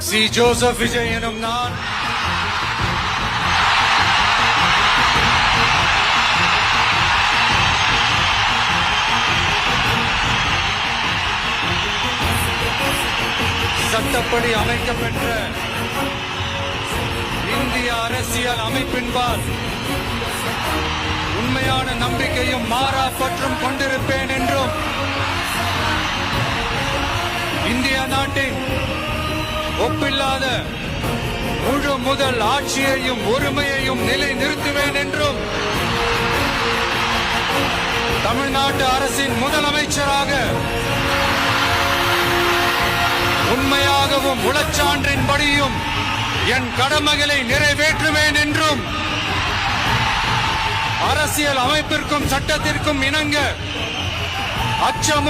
C Joseph Vijay எனும் நான் சட்டப்படி அமைக்கப்பெற்ற இந்திய அரசியல் அமைப்பின்பால் உண்மையான நம்பிக்கையும் மாறா பற்றும் கொண்டிருப்பேன் என்றும் இந்திய நாட்டின் ஒப்பில்லாத முழு முதல் ஆட்சியையும் உரிமையையும் நிலை நிறுத்துவேன் என்றும் தமிழ்நாட்டு அரசின் முதலமைச்சராக உண்மையாகவும் உளச்சான்றின்படியும் என் கடமைகளை நிறைவேற்றுவேன் என்றும் அரசியல் அமைப்பிற்கும் சட்டத்திற்கும் இணங்க அச்சமும்